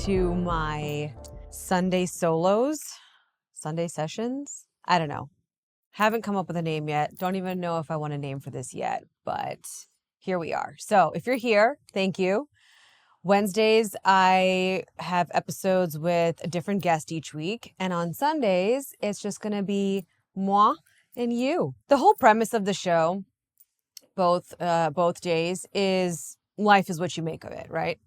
to my Sunday solos, Sunday sessions. I don't know. Haven't come up with a name yet. Don't even know if I want a name for this yet, but here we are. So if you're here, thank you. Wednesdays, I have episodes with a different guest each week. And on Sundays, it's just going to be moi and you. The whole premise of the show, both days, is life is what you make of it, right?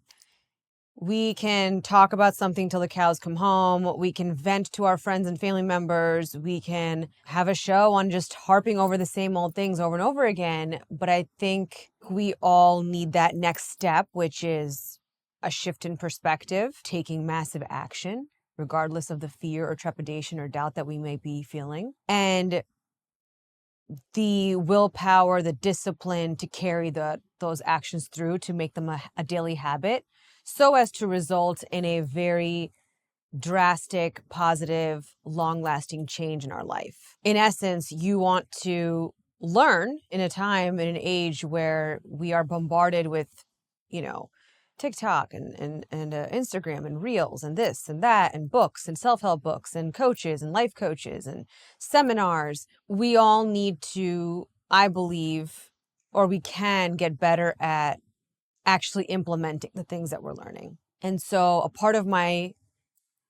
We can talk about something till the cows come home. We can vent to our friends and family members. We can have a show on just harping over the same old things over and over again. But I think we all need that next step, which is a shift in perspective, taking massive action, regardless of the fear or trepidation or doubt that we may be feeling. And the willpower, the discipline to carry those actions through, to make them a daily habit, so as to result in a very drastic, positive, long-lasting change in our life. In essence, you want to learn in a time, in an age where we are bombarded with, TikTok and Instagram and Reels and this and that and books and self-help books and coaches and life coaches and seminars. We all need to, I believe, or we can get better at actually implementing the things that we're learning. And so a part of my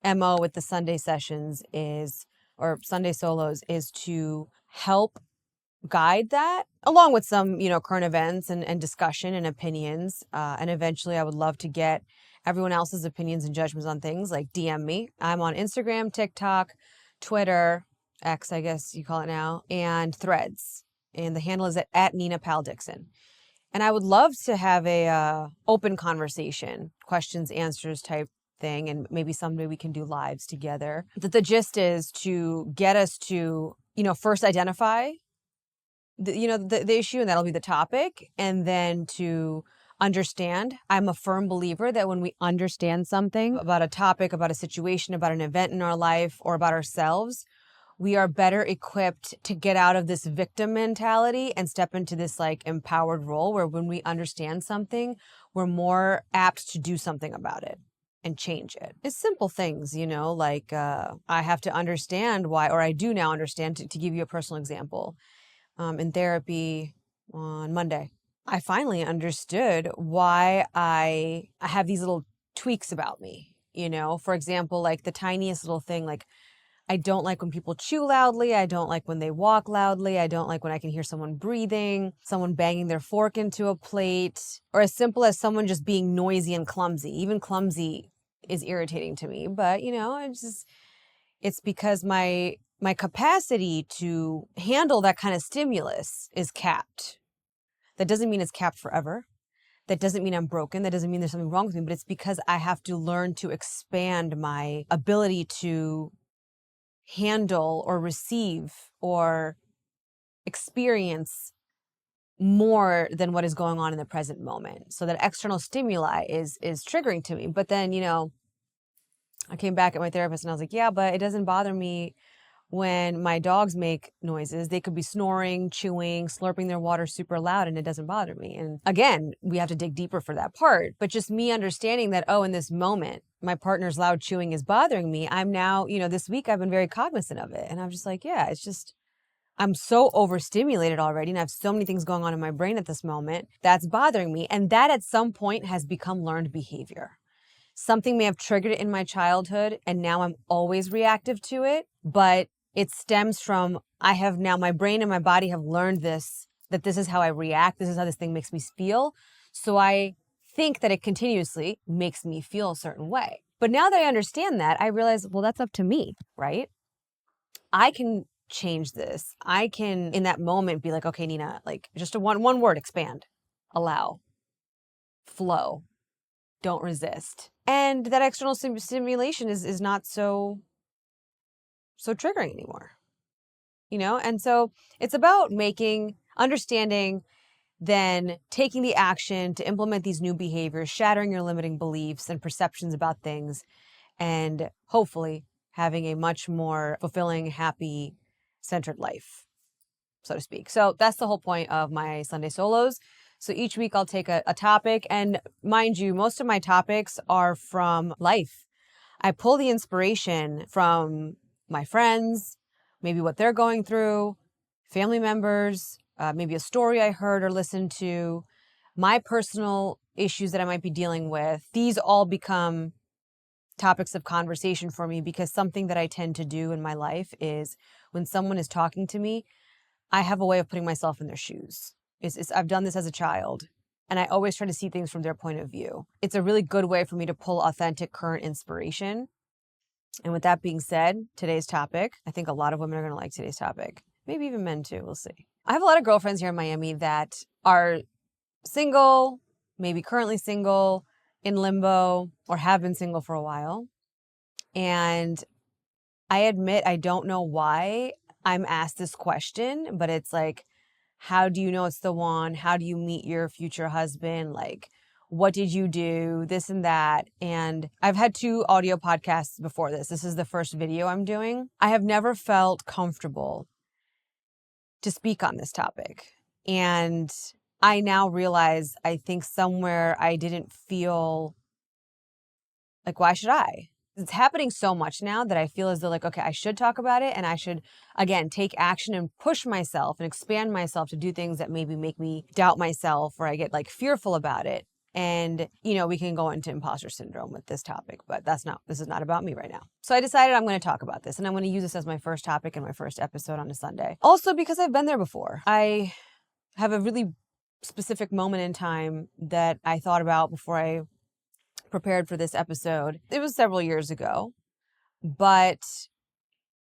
MO with the Sunday sessions or Sunday solos, is to help guide that, along with some, current events and discussion and opinions. And eventually I would love to get everyone else's opinions and judgments on things. Like DM me. I'm on Instagram, TikTok, Twitter, X, I guess you call it now, and Threads. And the handle is at Nina Pal Dixon. And I would love to have a open conversation, questions, answers type thing. And maybe someday we can do lives together. The gist is to get us to, first identify the issue, and that'll be the topic. And then to understand. I'm a firm believer that when we understand something about a topic, about a situation, about an event in our life, or about ourselves, we are better equipped to get out of this victim mentality and step into this empowered role, where when we understand something, we're more apt to do something about it and change it. It's simple things, I have to understand why, or I do now understand, to give you a personal example. In therapy on Monday, I finally understood why I have these little tweaks about me, for example, the tiniest little thing, I don't like when people chew loudly. I don't like when they walk loudly. I don't like when I can hear someone breathing, someone banging their fork into a plate, or as simple as someone just being noisy and clumsy. Even clumsy is irritating to me. But, it's because my capacity to handle that kind of stimulus is capped. That doesn't mean it's capped forever. That doesn't mean I'm broken. That doesn't mean there's something wrong with me. But it's because I have to learn to expand my ability to handle or receive or experience more than what is going on in the present moment. So that external stimuli is triggering to me. But then, I came back at my therapist and I was like, yeah, but it doesn't bother me when my dogs make noises. They could be snoring, chewing, slurping their water super loud, and it doesn't bother me. And again, we have to dig deeper for that part. But just me understanding that, in this moment, my partner's loud chewing is bothering me. I'm now, this week I've been very cognizant of it. And I'm just like, yeah, it's just, I'm so overstimulated already. And I have so many things going on in my brain at this moment that's bothering me. And that at some point has become learned behavior. Something may have triggered it in my childhood, and now I'm always reactive to it. But it stems from, my brain and my body have learned that this is how I react. This is how this thing makes me feel. So I think that it continuously makes me feel a certain way. But now that I understand that, I realize, well, that's up to me, right? I can change this. I can, in that moment, be like, okay, Nina, just one word, expand, allow, flow, don't resist. And that external stimulation is not so triggering anymore, And so it's about understanding, then taking the action to implement these new behaviors, shattering your limiting beliefs and perceptions about things, and hopefully having a much more fulfilling, happy, centered life, so to speak. So that's the whole point of my Sunday solos. So each week I'll take a topic, and mind you, most of my topics are from life. I pull the inspiration from my friends, maybe what they're going through, family members, maybe a story I heard or listened to, my personal issues that I might be dealing with. These all become topics of conversation for me, because something that I tend to do in my life is when someone is talking to me, I have a way of putting myself in their shoes. I've done this as a child, and I always try to see things from their point of view. It's a really good way for me to pull authentic current inspiration. And with that being said, today's topic, I think a lot of women are going to like today's topic. Maybe even men too, we'll see. I have a lot of girlfriends here in Miami that are single, maybe currently single, in limbo, or have been single for a while. And I admit I don't know why I'm asked this question, but it's like, how do you know it's the one? How do you meet your future husband? Like, what did you do? This and that. And I've had 2 audio podcasts before this. This is the first video I'm doing. I have never felt comfortable to speak on this topic. And I now realize, I think somewhere I didn't feel like, why should I? It's happening so much now that I feel as though, like, okay, I should talk about it, and I should, again, take action and push myself and expand myself to do things that maybe make me doubt myself, or I get like fearful about it. And, we can go into imposter syndrome with this topic, but this is not about me right now. So I decided I'm going to talk about this, and I'm going to use this as my first topic in my first episode on a Sunday. Also because I've been there before. I have a really specific moment in time that I thought about before I prepared for this episode. It was several years ago, but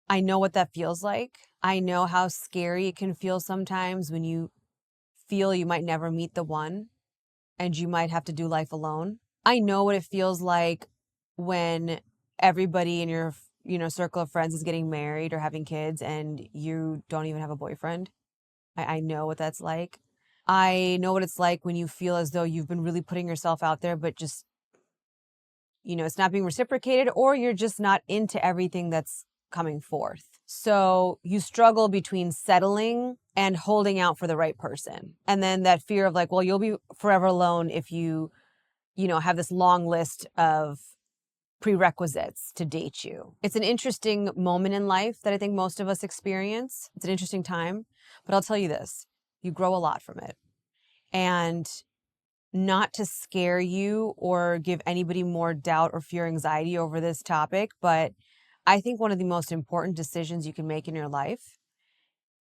I know what that feels like. I know how scary it can feel sometimes when you feel you might never meet the one and you might have to do life alone. I know what it feels like when everybody in your, circle of friends is getting married or having kids and you don't even have a boyfriend. I know what that's like. I know what it's like when you feel as though you've been really putting yourself out there, but just it's not being reciprocated, or you're just not into everything that's coming forth. So you struggle between settling and holding out for the right person. And then that fear of like, well, you'll be forever alone if you have this long list of prerequisites to date you. It's an interesting moment in life that I think most of us experience. It's an interesting time, but I'll tell you this, you grow a lot from it. And not to scare you or give anybody more doubt or fear, anxiety over this topic, but I think one of the most important decisions you can make in your life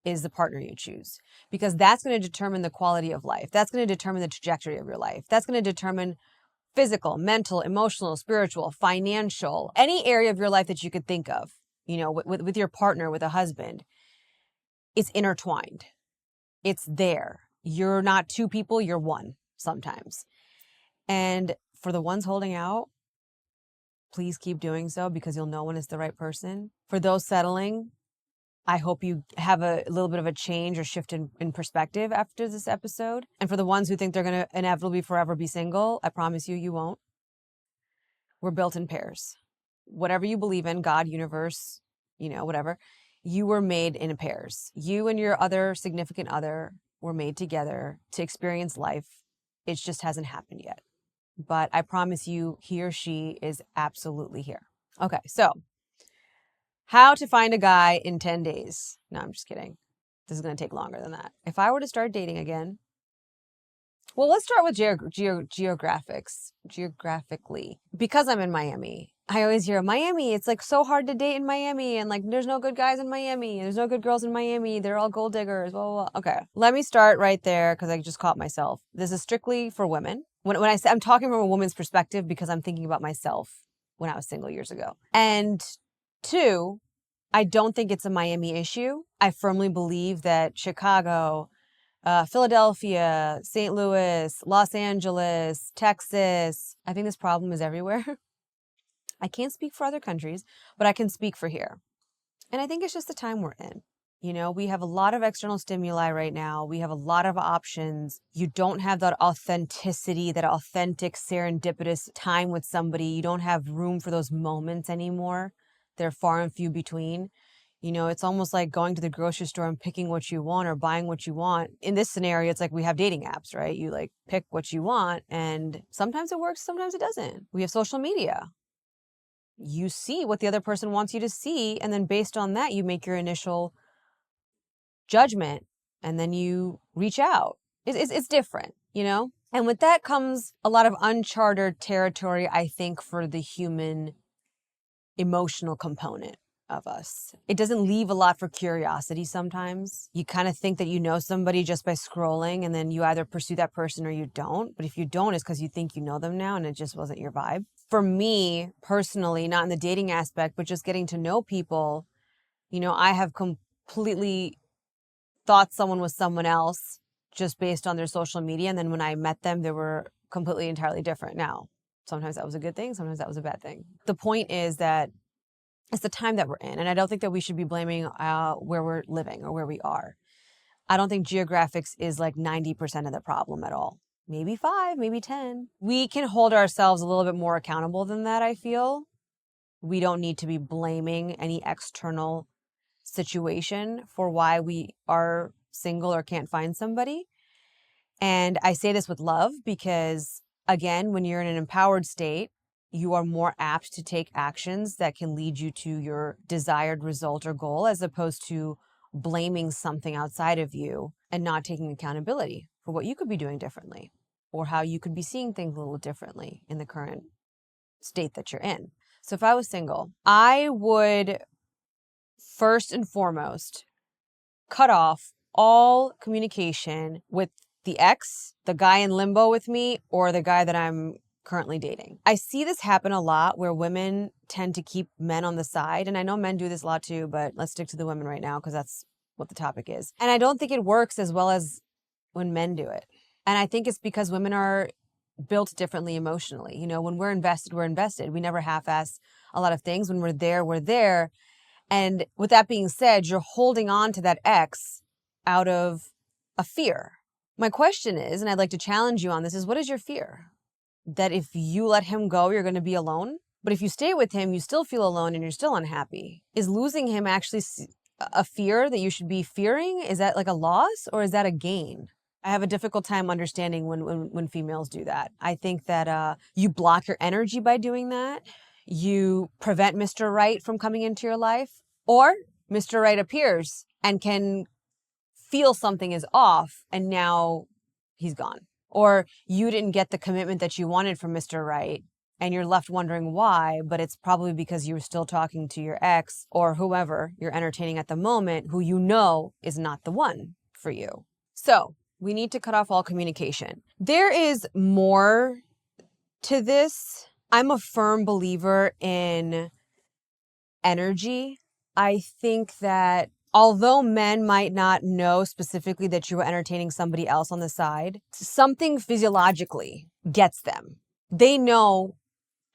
is the partner you choose, because that's going to determine the quality of life. That's going to determine the trajectory of your life. That's going to determine physical, mental, emotional, spiritual, financial, any area of your life that you could think of, with your partner, with a husband. It's intertwined. It's there. You're not 2 people, you're one sometimes. And for the ones holding out, please keep doing so, because you'll know when it's the right person. For those settling, I hope you have a little bit of a change or shift in perspective after this episode. And for the ones who think they're going to inevitably forever be single, I promise you won't. We're built in pairs. Whatever you believe in, God, universe, whatever, you were made in pairs. You and your other significant other were made together to experience life. It just hasn't happened yet. But I promise you, he or she is absolutely here. Okay, so how to find a guy in 10 days. No, I'm just kidding. This is going to take longer than that. If I were to start dating again, well, let's start with geographically. Because I'm in Miami, I always hear Miami, it's like so hard to date in Miami, and like there's no good guys in Miami, there's no good girls in Miami, they're all gold diggers, blah, blah, blah. Okay, let me start right there, because I just caught myself. This is strictly for women. When I say I'm talking from a woman's perspective, because I'm thinking about myself when I was single years ago. And 2, I don't think it's a Miami issue. I firmly believe that Chicago, Philadelphia, St. Louis, Los Angeles, Texas, I think this problem is everywhere. I can't speak for other countries, but I can speak for here. And I think it's just the time we're in. We have a lot of external stimuli right now. We have a lot of options. You don't have that authenticity, that authentic serendipitous time with somebody. You don't have room for those moments anymore. They're far and few between. You know, it's almost like going to the grocery store and picking what you want or buying what you want. In this scenario, it's like we have dating apps, right? You like pick what you want, and sometimes it works, sometimes it doesn't. We have social media. You see what the other person wants you to see, and then based on that, you make your initial judgment, and then you reach out. It's different, you know? And with that comes a lot of uncharted territory, I think, for the human emotional component of us. It doesn't leave a lot for curiosity sometimes. You kind of think that you know somebody just by scrolling, and then you either pursue that person or you don't. But if you don't, it's because you think you know them now and it just wasn't your vibe. For me, personally, not in the dating aspect, but just getting to know people, you know, I have completely thought someone was someone else just based on their social media. And then when I met them, they were completely entirely different. Now, sometimes that was a good thing. Sometimes that was a bad thing. The point is that it's the time that we're in. And I don't think that we should be blaming where we're living or where we are. I don't think geographics is like 90% of the problem at all. Maybe 5, maybe 10. We can hold ourselves a little bit more accountable than that, I feel. We don't need to be blaming any external situation for why we are single or can't find somebody. And I say this with love because, again, when you're in an empowered state, you are more apt to take actions that can lead you to your desired result or goal, as opposed to blaming something outside of you and not taking accountability for what you could be doing differently or how you could be seeing things a little differently in the current state that you're in. So if I was single, I would first and foremost cut off all communication with the ex, the guy in limbo with me, or the guy that I'm currently dating. I see this happen a lot where women tend to keep men on the side. And I know men do this a lot too, but let's stick to the women right now because that's what the topic is. And I don't think it works as well as when men do it. And I think it's because women are built differently emotionally. You know, when we're invested, we're invested. We never half-ass a lot of things. When we're there, we're there. And with that being said, you're holding on to that ex out of a fear. My question is, and I'd like to challenge you on this, is what is your fear? That if you let him go, you're going to be alone? But if you stay with him, you still feel alone and you're still unhappy. Is losing him actually a fear that you should be fearing? Is that like a loss or is that a gain? I have a difficult time understanding when females do that. I think that you block your energy by doing that. You prevent Mr. Right from coming into your life, or Mr. Right appears and can feel something is off and now he's gone. Or you didn't get the commitment that you wanted from Mr. Right and you're left wondering why, but it's probably because you were still talking to your ex or whoever you're entertaining at the moment who you know is not the one for you. So we need to cut off all communication. There is more to this. I'm a firm believer in energy. I think that although men might not know specifically that you were entertaining somebody else on the side, something physiologically gets them. They know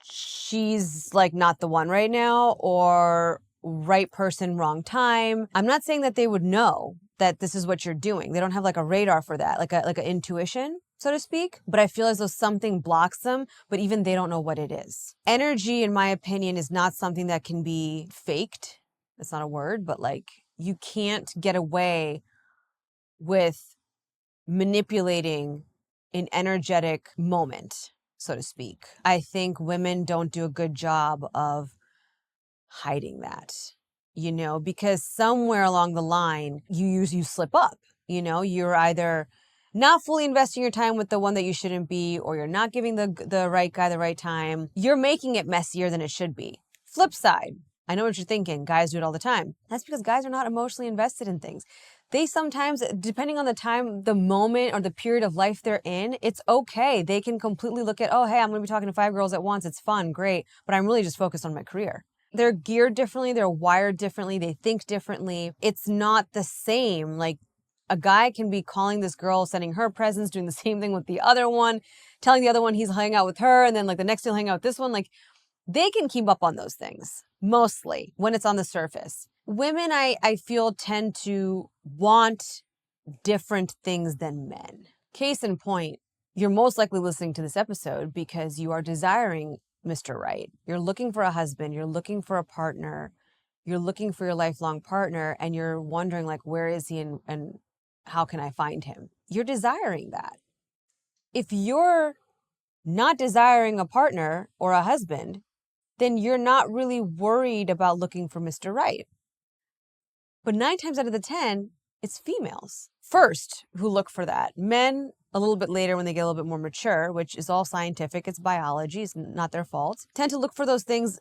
she's like not the one right now, or right person, wrong time. I'm not saying that they would know that this is what you're doing. They don't have like a radar for that, like an intuition, so to speak. But I feel as though something blocks them, but even they don't know what it is. Energy, in my opinion, is not something that can be faked. That's not a word, but like you can't get away with manipulating an energetic moment, so to speak. I think women don't do a good job of hiding that, you know, because somewhere along the line, you slip up, you know, you're either not fully investing your time with the one that you shouldn't be, or you're not giving the right guy the right time. You're making it messier than it should be. Flip side, I know what you're thinking. Guys do it all the time. That's because guys are not emotionally invested in things. They sometimes, depending on the time, the moment, or the period of life they're in, it's okay. They can completely look at, oh, hey, I'm going to be talking to 5 girls at once. It's fun, great. But I'm really just focused on my career. They're geared differently. They're wired differently. They think differently. It's not the same. Like a guy can be calling this girl, sending her presents, doing the same thing with the other one, telling the other one he's hanging out with her. And then like the next day he'll hang out with this one. Like they can keep up on those things mostly when it's on the surface. Women, I feel, tend to want different things than men. Case in point, you're most likely listening to this episode because you are desiring Mr. Right. You're looking for a husband. You're looking for a partner. you're looking for your lifelong partner and you're wondering like, where is he and how can I find him? You're desiring that. If you're not desiring a partner or a husband, then you're not really worried about looking for Mr. Right. But 9 times out of the 10, it's females first who look for that. Men, a little bit later when they get a little bit more mature, which is all scientific, it's biology, it's not their fault, tend to look for those things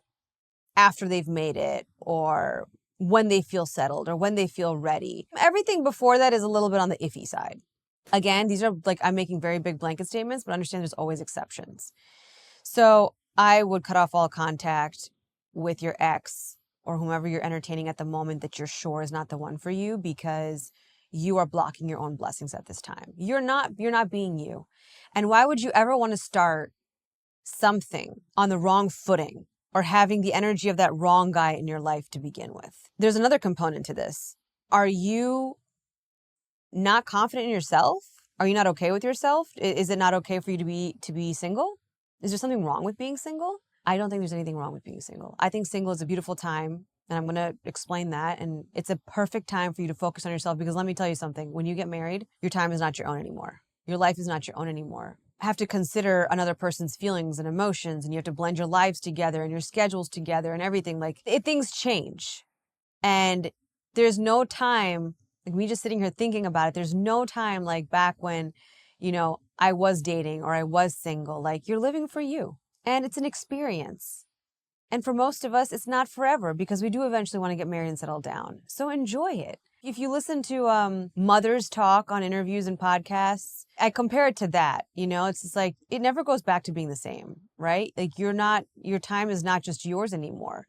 after they've made it or when they feel settled or when they feel ready. Everything before that is a little bit on the iffy side. Again, these are like, I'm making very big blanket statements, but understand there's always exceptions. So I would cut off all contact with your ex or whomever you're entertaining at the moment that you're sure is not the one for you, because you are blocking your own blessings at this time. You're not being you. And why would you ever want to start something on the wrong footing or having the energy of that wrong guy in your life to begin with? There's another component to this. Are you not confident in yourself? Are you not okay with yourself? Is it not okay for you to be single? Is there something wrong with being single? I don't think there's anything wrong with being single. I think single is a beautiful time, and I'm going to explain that. And it's a perfect time for you to focus on yourself, because let me tell you something. When you get married, your time is not your own anymore. Your life is not your own anymore. Have to consider another person's feelings and emotions, and you have to blend your lives together and your schedules together and everything. Like, things change. And there's no time, like me just sitting here thinking about it, there's no time like back when, I was dating or I was single. Like, you're living for you. And it's an experience. And for most of us, it's not forever, because we do eventually want to get married and settle down. So enjoy it. If you listen to mothers talk on interviews and podcasts, I compare it to that. It's just like, it never goes back to being the same, right? Like, your time is not just yours anymore.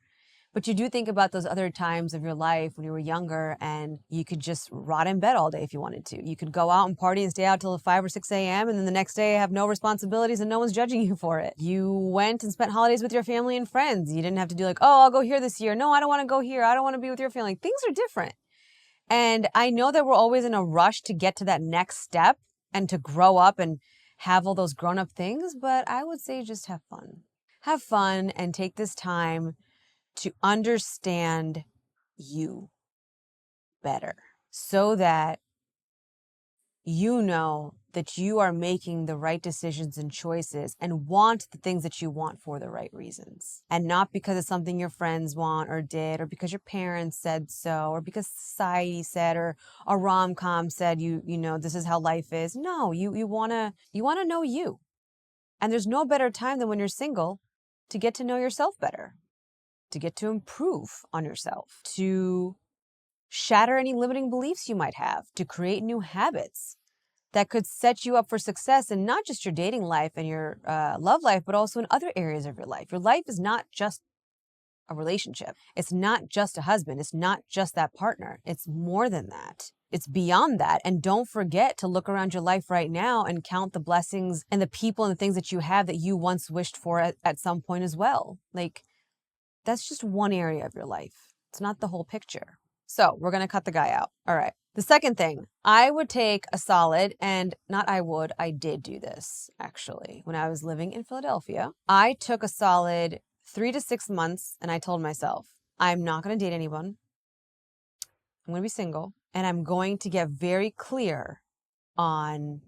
But you do think about those other times of your life when you were younger and you could just rot in bed all day if you wanted to. You could go out and party and stay out till 5 or 6 a.m. and then the next day have no responsibilities and no one's judging you for it. You went and spent holidays with your family and friends. You didn't have to do like, oh, I'll go here this year. No, I don't want to go here. I don't want to be with your family. Things are different. And I know that we're always in a rush to get to that next step and to grow up and have all those grown-up things, but I would say just have fun. Have fun and take this time to understand you better, so that you know that you are making the right decisions and choices and want the things that you want for the right reasons, and not because it's something your friends want or did, or because your parents said so, or because society said, or a rom-com said, this is how life is. No, you want to know you. And there's no better time than when you're single to get to know yourself better, to get to improve on yourself, to shatter any limiting beliefs you might have, to create new habits that could set you up for success in not just your dating life and your love life, but also in other areas of your life. Your life is not just a relationship. It's not just a husband. It's not just that partner. It's more than that. It's beyond that. And don't forget to look around your life right now and count the blessings and the people and the things that you have that you once wished for at some point as well. Like, that's just one area of your life. It's not the whole picture. So we're going to cut the guy out. All right. The second thing, I would take a solid, and not I did do this actually. When I was living in Philadelphia, I took a solid 3 to 6 months and I told myself, I'm not going to date anyone. I'm going to be single, and I'm going to get very clear on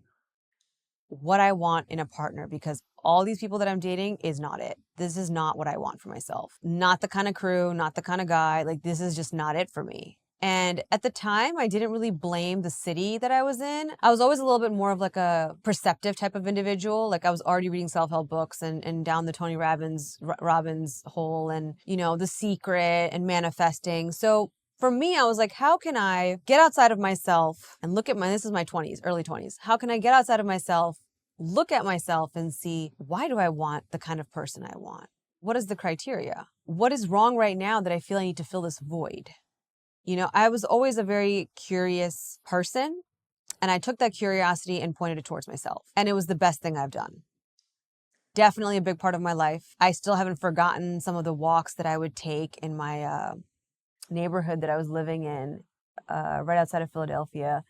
what I want in a partner, because all these people that I'm dating is not it. This is not what I want for myself. Not the kind of crew, not the kind of guy. Like, this is just not it for me. And at the time, I didn't really blame the city that I was in. I was always a little bit more of like a perceptive type of individual. Like, I was already reading self-help books and down the Tony Robbins hole, and, The Secret and manifesting. So for me, I was like, how can I get outside of myself and look at this is my 20s, early 20s. How can I get outside of myself, look at myself and see, why do I want the kind of person I want? What is the criteria? What is wrong right now that I feel I need to fill this void? I was always a very curious person, and I took that curiosity and pointed it towards myself. And it was the best thing I've done. Definitely a big part of my life. I still haven't forgotten some of the walks that I would take in my neighborhood that I was living in, right outside of Philadelphia.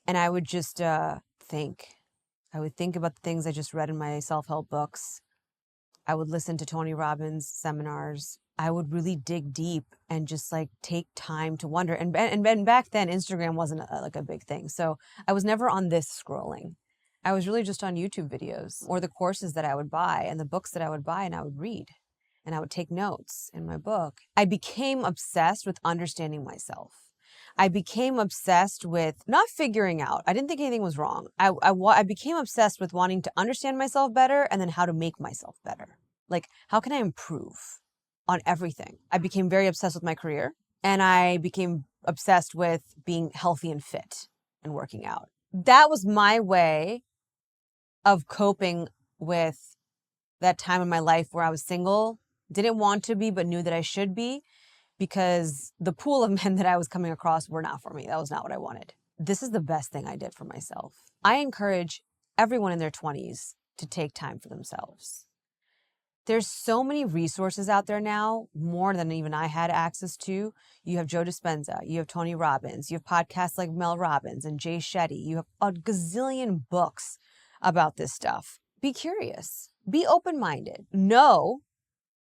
And I would just think. I would think about the things I just read in my self-help books. I would listen to Tony Robbins seminars. I would really dig deep and just like take time to wonder. And back then, Instagram wasn't like a big thing. So I was never on this scrolling. I was really just on YouTube videos or the courses that I would buy and the books that I would buy and I would read and I would take notes in my book. I became obsessed with understanding myself. I became obsessed with not figuring out. I didn't think anything was wrong. I became obsessed with wanting to understand myself better and then how to make myself better. Like, how can I improve on everything? I became very obsessed with my career and I became obsessed with being healthy and fit and working out. That was my way of coping with that time in my life where I was single, didn't want to be, but knew that I should be, because the pool of men that I was coming across were not for me. That was not what I wanted. This is the best thing I did for myself. I encourage everyone in their 20s to take time for themselves. There's so many resources out there now, more than even I had access to. You have Joe Dispenza, you have Tony Robbins, you have podcasts like Mel Robbins and Jay Shetty. You have a gazillion books about this stuff. Be curious, be open-minded, know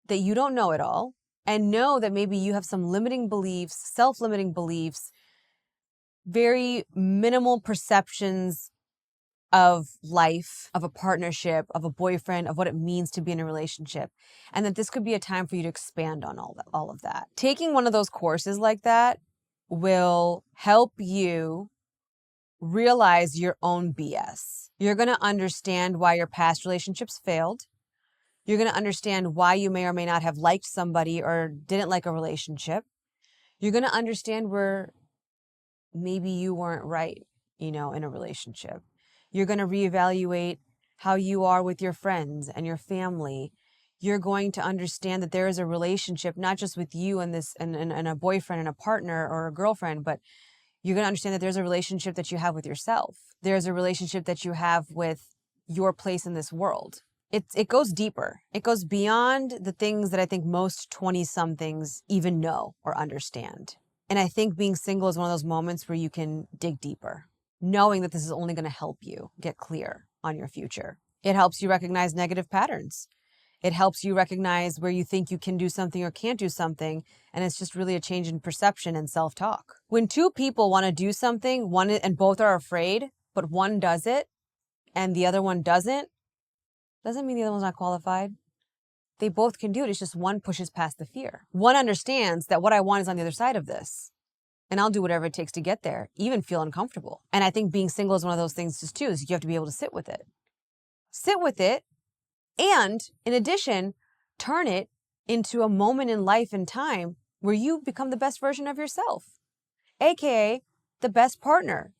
that you don't know it all, and know that maybe you have some limiting beliefs, self-limiting beliefs, very minimal perceptions of life, of a partnership, of a boyfriend, of what it means to be in a relationship, and that this could be a time for you to expand on all of that. Taking one of those courses like that will help you realize your own BS. You're going to understand why your past relationships failed. You're going to understand why you may or may not have liked somebody or didn't like a relationship. You're going to understand where maybe you weren't right, in a relationship. You're going to reevaluate how you are with your friends and your family. You're going to understand that there is a relationship, not just with you and a boyfriend and a partner or a girlfriend, but you're going to understand that there's a relationship that you have with yourself. There's a relationship that you have with your place in this world. It goes deeper. It goes beyond the things that I think most 20-somethings even know or understand. And I think being single is one of those moments where you can dig deeper, knowing that this is only going to help you get clear on your future. It helps you recognize negative patterns. It helps you recognize where you think you can do something or can't do something. And it's just really a change in perception and self-talk. When two people want to do something, and both are afraid, but one does it and the other one doesn't mean the other one's not qualified. They both can do it. It's just one pushes past the fear. One understands that what I want is on the other side of this. And I'll do whatever it takes to get there, even feel uncomfortable. And I think being single is one of those things just too, is you have to be able to sit with it. Sit with it. And in addition, turn it into a moment in life and time where you become the best version of yourself, AKA the best partner.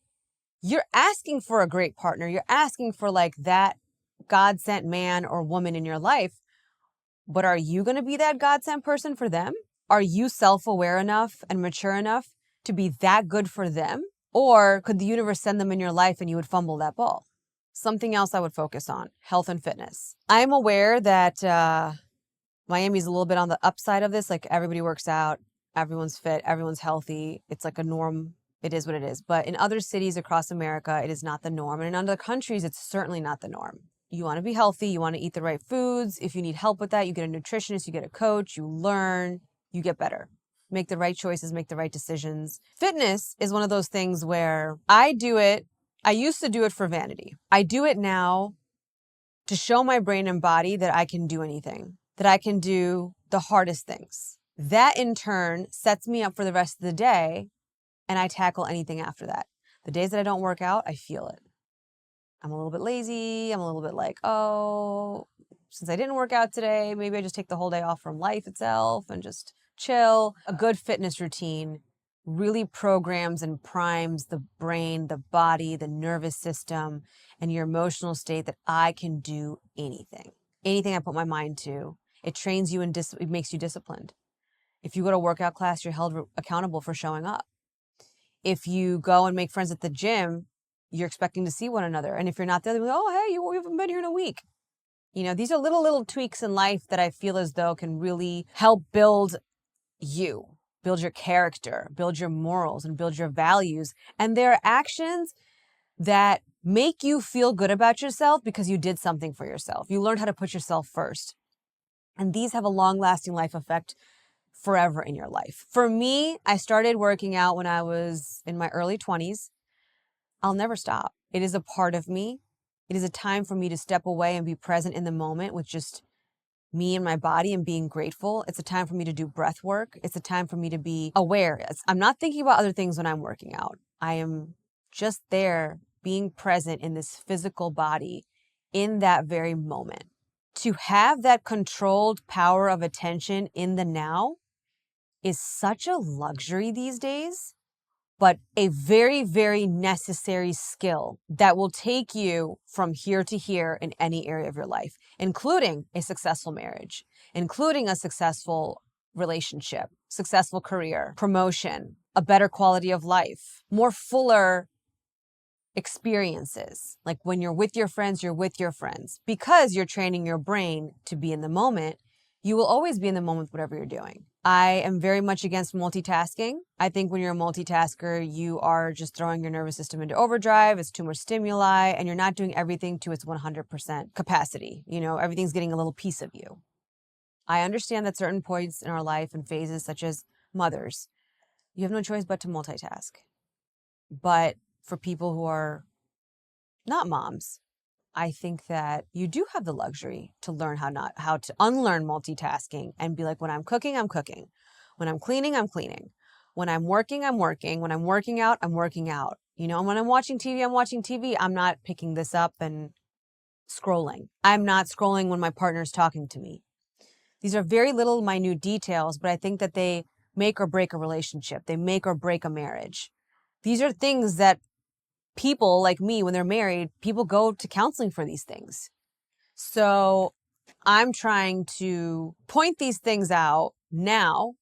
You're asking for a great partner. You're asking for like that God-sent man or woman in your life. But are you going to be that God-sent person for them? Are you self-aware enough and mature enough to be that good for them? Or could the universe send them in your life and you would fumble that ball? Something else I would focus on, health and fitness. I'm aware that Miami's a little bit on the upside of this. Like, everybody works out, everyone's fit, everyone's healthy. It's like a norm. It is what it is. But in other cities across America, it is not the norm. And in other countries, it's certainly not the norm. You want to be healthy. You want to eat the right foods. If you need help with that, you get a nutritionist, you get a coach, you learn, you get better. Make the right choices, make the right decisions. Fitness is one of those things where I do it. I used to do it for vanity. I do it now to show my brain and body that I can do anything, that I can do the hardest things. That in turn sets me up for the rest of the day, and I tackle anything after that. The days that I don't work out, I feel it. I'm a little bit lazy. I'm a little bit like, oh, since I didn't work out today, maybe I just take the whole day off from life itself and just chill. A good fitness routine really programs and primes the brain, the body, the nervous system, and your emotional state that I can do anything. Anything I put my mind to. It trains you and it makes you disciplined. If you go to a workout class, you're held accountable for showing up. If you go and make friends at the gym, you're expecting to see one another. And if you're not there, they'll be like, oh, hey, we haven't been here in a week. These are little tweaks in life that I feel as though can really help build you, build your character, build your morals, and build your values. And there are actions that make you feel good about yourself because you did something for yourself. You learned how to put yourself first. And these have a long-lasting life effect forever in your life. For me, I started working out when I was in my early 20s. I'll never stop. It is a part of me. It is a time for me to step away and be present in the moment with just me and my body and being grateful. It's a time for me to do breath work. It's a time for me to be aware. I'm not thinking about other things when I'm working out. I am just there being present in this physical body in that very moment. To have that controlled power of attention in the now is such a luxury these days, but a very, very necessary skill that will take you from here to here in any area of your life, including a successful marriage, including a successful relationship, successful career, promotion, a better quality of life, more fuller experiences. Like when you're with your friends, you're with your friends. Because you're training your brain to be in the moment, you will always be in the moment with whatever you're doing. I am very much against multitasking. I think when you're a multitasker, you are just throwing your nervous system into overdrive. It's too much stimuli, and you're not doing everything to its 100% capacity. Everything's getting a little piece of you. I understand that certain points in our life and phases, such as mothers, you have no choice but to multitask. But for people who are not moms, I think that you do have the luxury to learn how to unlearn multitasking and be like, when I'm cooking, I'm cooking. When I'm cleaning, I'm cleaning. When I'm working, I'm working. When I'm working out, I'm working out. And when I'm watching TV, I'm watching TV. I'm not picking this up and scrolling. I'm not scrolling when my partner's talking to me. These are very little minute details, but I think that they make or break a relationship. They make or break a marriage. These are things that people like me, when they're married, people go to counseling for these things. So I'm trying to point these things out now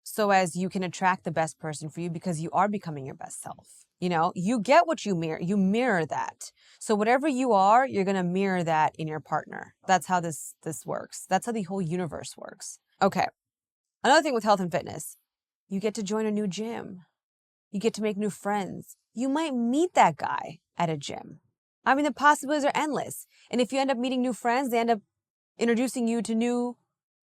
so as you can attract the best person for you, because you are becoming your best self. You get what you mirror. You mirror that. So whatever you are, you're going to mirror that in your partner. That's how this works. That's how the whole universe works. Okay. Another thing with health and fitness, you get to join a new gym. You get to make new friends. You might meet that guy at a gym. I mean, the possibilities are endless. And if you end up meeting new friends, they end up introducing you to new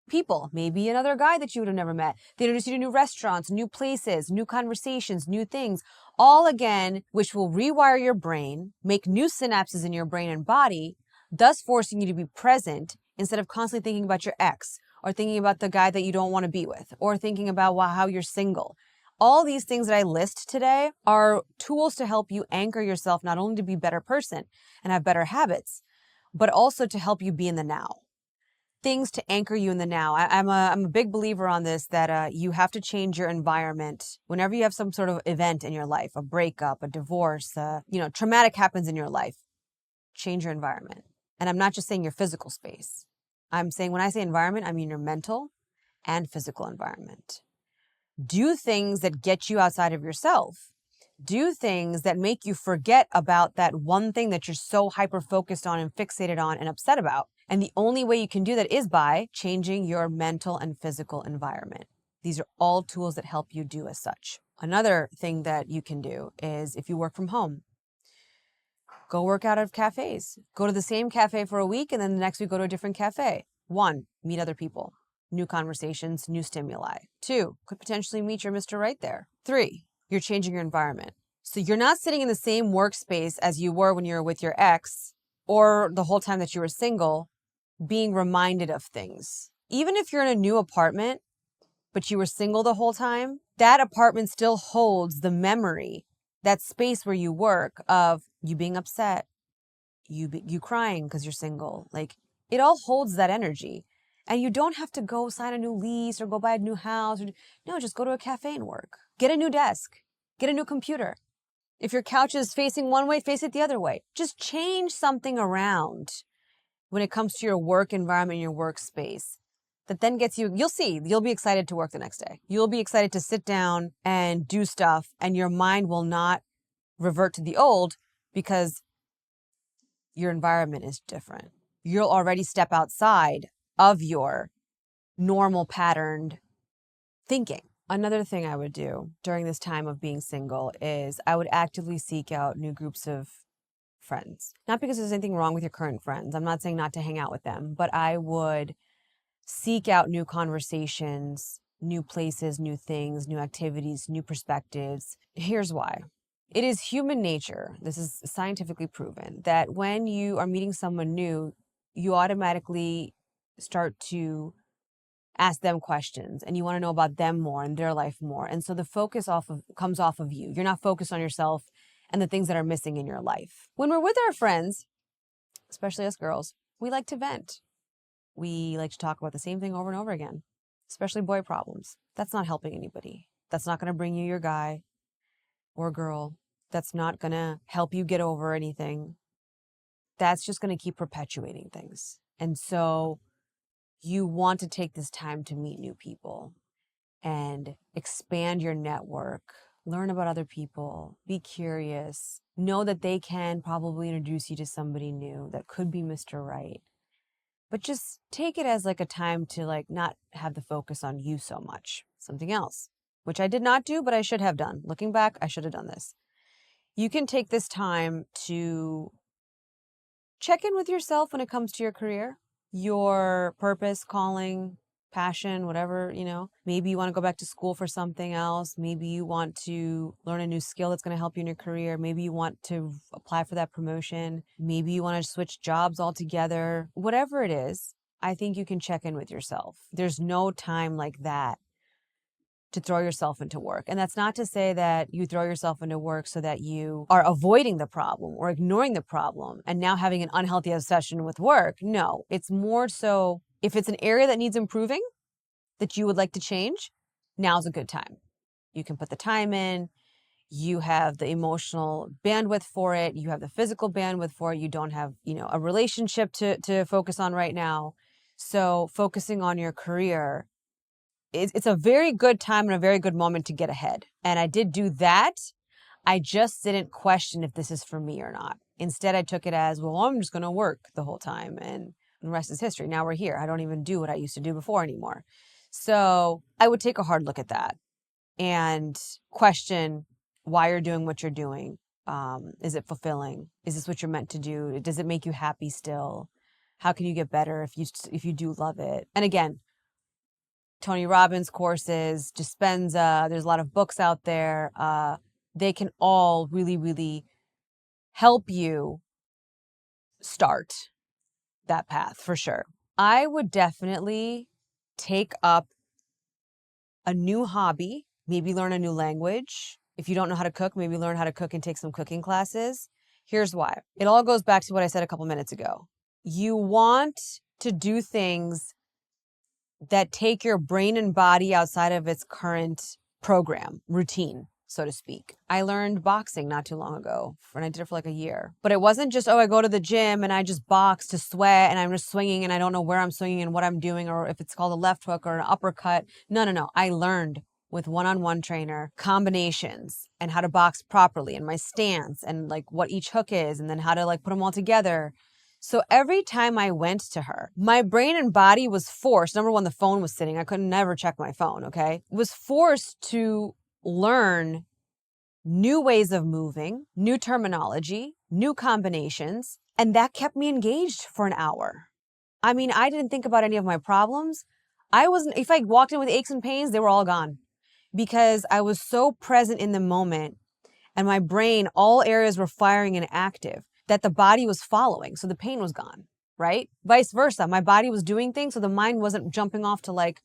people. Maybe another guy that you would have never met. They introduce you to new restaurants, new places, new conversations, new things. All again, which will rewire your brain, make new synapses in your brain and body, thus forcing you to be present instead of constantly thinking about your ex or thinking about the guy that you don't want to be with or thinking about how you're single. All these things that I list today are tools to help you anchor yourself, not only to be a better person and have better habits, but also to help you be in the now. Things to anchor you in the now. I'm a big believer on this, that you have to change your environment whenever you have some sort of event in your life, a breakup, a divorce, traumatic happens in your life. Change your environment. And I'm not just saying your physical space. I'm saying, when I say environment, I mean your mental and physical environment. Do things that get you outside of yourself. Do things that make you forget about that one thing that you're so hyper-focused on and fixated on and upset about. And the only way you can do that is by changing your mental and physical environment. These are all tools that help you do as such. Another thing that you can do is, if you work from home, go work out at cafes. Go to the same cafe for a week, and then the next week go to a different cafe. 1, meet other people. New conversations, new stimuli. 2, could potentially meet your Mr. Right there. 3, you're changing your environment. So you're not sitting in the same workspace as you were when you were with your ex or the whole time that you were single, being reminded of things. Even if you're in a new apartment, but you were single the whole time, that apartment still holds the memory, that space where you work, of you being upset, you crying because you're single. Like, it all holds that energy. And you don't have to go sign a new lease or go buy a new house. No, just go to a cafe and work. Get a new desk. Get a new computer. If your couch is facing one way, face it the other way. Just change something around when it comes to your work environment, your workspace. That then gets you, you'll be excited to work the next day. You'll be excited to sit down and do stuff, and your mind will not revert to the old because your environment is different. You'll already step outside of your normal patterned thinking. Another thing I would do during this time of being single is I would actively seek out new groups of friends. Not because there's anything wrong with your current friends. I'm not saying not to hang out with them, but I would seek out new conversations new places, new things, new activities, new perspectives. Here's why. It is human nature, this is scientifically proven, that when you are meeting someone new, you automatically start to ask them questions and you want to know about them more and their life more. And so the focus comes off of you. You're not focused on yourself and the things that are missing in your life. When we're with our friends, especially us girls, we like to vent. We like to talk about the same thing over and over again, especially boy problems. That's not helping anybody. That's not going to bring you your guy or girl. That's not going to help you get over anything. That's just going to keep perpetuating things. And so you want to take this time to meet new people and expand your network, learn about other people, be curious, know that they can probably introduce you to somebody new that could be Mr. Right. But just take it as like a time to like not have the focus on you so much. Something else, which I did not do, but I should have done. Looking back, I should have done this. You can take this time to check in with yourself when it comes to your career, your purpose, calling, passion, whatever, maybe you want to go back to school for something else. Maybe you want to learn a new skill that's going to help you in your career. Maybe you want to apply for that promotion. Maybe you want to switch jobs altogether. Whatever it is, I think you can check in with yourself. There's no time like that to throw yourself into work. And that's not to say that you throw yourself into work so that you are avoiding the problem or ignoring the problem and now having an unhealthy obsession with work. No, it's more so if it's an area that needs improving that you would like to change, now's a good time. You can put the time in. You have the emotional bandwidth for it. You have the physical bandwidth for it. You don't have, a relationship to focus on right now. So focusing on your career, it's a very good time and a very good moment to get ahead. And I did do that. I just didn't question if this is for me or not. Instead, I took it as, well, I'm just going to work the whole time and the rest is history. Now we're here. I don't even do what I used to do before anymore. So I would take a hard look at that and question why you're doing what you're doing. Is it fulfilling? Is this what you're meant to do? Does it make you happy still? How can you get better if you do love it? And again, Tony Robbins courses, Dispenza, there's a lot of books out there. They can all really, really help you start that path for sure. I would definitely take up a new hobby, maybe learn a new language. If you don't know how to cook, maybe learn how to cook and take some cooking classes. Here's why. It all goes back to what I said a couple minutes ago. You want to do things that take your brain and body outside of its current program, routine, so to speak. I learned boxing not too long ago, and I did it for like a year. But it wasn't just, I go to the gym and I just box to sweat and I'm just swinging and I don't know where I'm swinging and what I'm doing or if it's called a left hook or an uppercut. No. I learned with one-on-one trainer combinations and how to box properly and my stance and like what each hook is and then how to like put them all together. So every time I went to her, my brain and body was forced. Number one, the phone was sitting. I could never check my phone, okay? Was forced to learn new ways of moving, new terminology, new combinations, and that kept me engaged for an hour. I mean, I didn't think about any of my problems. If I walked in with aches and pains, they were all gone because I was so present in the moment and my brain, all areas were firing and active, that the body was following. So the pain was gone, right? Vice versa. My body was doing things. So the mind wasn't jumping off to like,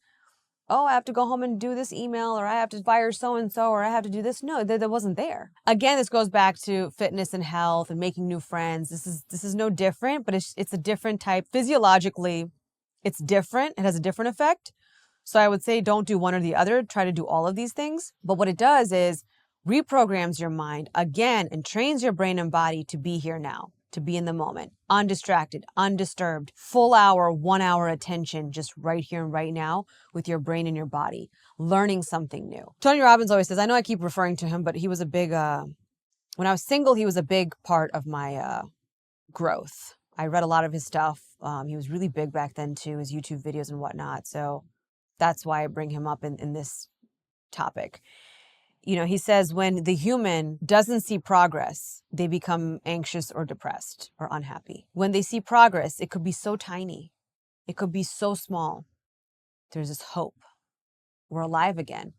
oh, I have to go home and do this email or I have to fire so-and-so or I have to do this. No, that wasn't there. Again, this goes back to fitness and health and making new friends. This is no different, but it's a different type. Physiologically, it's different. It has a different effect. So I would say don't do one or the other. Try to do all of these things. But what it does is reprograms your mind again and trains your brain and body to be here now, to be in the moment, undistracted, undisturbed, full hour, 1 hour attention, just right here and right now with your brain and your body, learning something new. Tony Robbins always says, I know I keep referring to him, but he was a big, when I was single, he was a big part of my growth. I read a lot of his stuff. He was really big back then too, his YouTube videos and whatnot. So that's why I bring him up in this topic. He says when the human doesn't see progress, they become anxious or depressed or unhappy. When they see progress, it could be so tiny. It could be so small. There's this hope. we're alive again.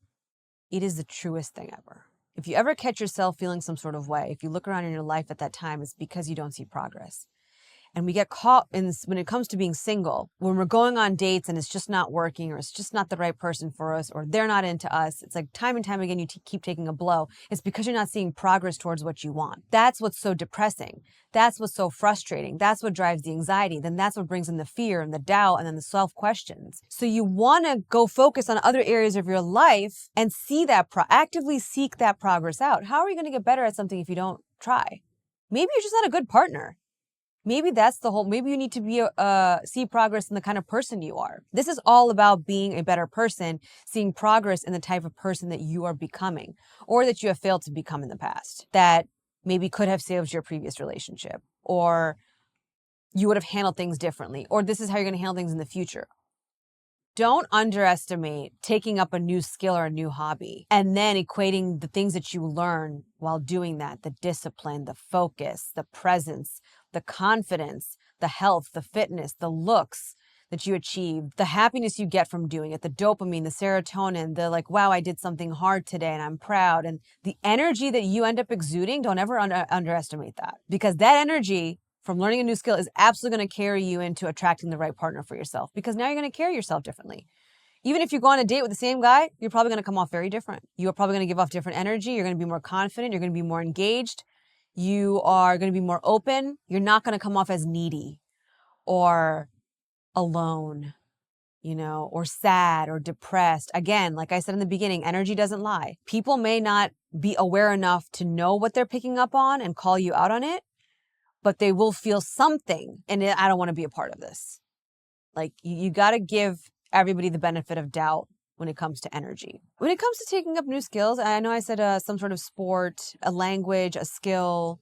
It is the truest thing ever. If you ever catch yourself feeling some sort of way, if you look around in your life at that time, it's because you don't see progress. And we get caught in this when it comes to being single, when we're going on dates and it's just not working, or it's just not the right person for us, or they're not into us. It's like time and time again, you keep taking a blow. It's because you're not seeing progress towards what you want. That's what's so depressing. That's what's so frustrating. That's what drives the anxiety. Then that's what brings in the fear and the doubt and then the self-questions. So you want to go focus on other areas of your life and see that, actively seek that progress out. How are you going to get better at something if you don't try? Maybe you're just not a good partner. Maybe that's maybe you need to be see progress in the kind of person you are. This is all about being a better person, seeing progress in the type of person that you are becoming, or that you have failed to become in the past, that maybe could have saved your previous relationship, or you would have handled things differently, or this is how you're going to handle things in the future. Don't underestimate taking up a new skill or a new hobby and then equating the things that you learn while doing that, the discipline, the focus, the presence, the confidence, the health, the fitness, the looks that you achieve, the happiness you get from doing it, the dopamine, the serotonin, the like, wow, I did something hard today and I'm proud. And the energy that you end up exuding, don't ever underestimate that, because that energy from learning a new skill is absolutely going to carry you into attracting the right partner for yourself, because now you're going to carry yourself differently. Even if you go on a date with the same guy, you're probably going to come off very different. You are probably going to give off different energy. You're going to be more confident. You're going to be more engaged. You are going to be more open. You're not going to come off as needy or alone, or sad or depressed. Again, like I said in the beginning, energy doesn't lie. People may not be aware enough to know what they're picking up on and call you out on it, but they will feel something. And I don't want to be a part of this. Like, you got to give everybody the benefit of doubt when it comes to energy. When it comes to taking up new skills, I know I said some sort of sport, a language, a skill.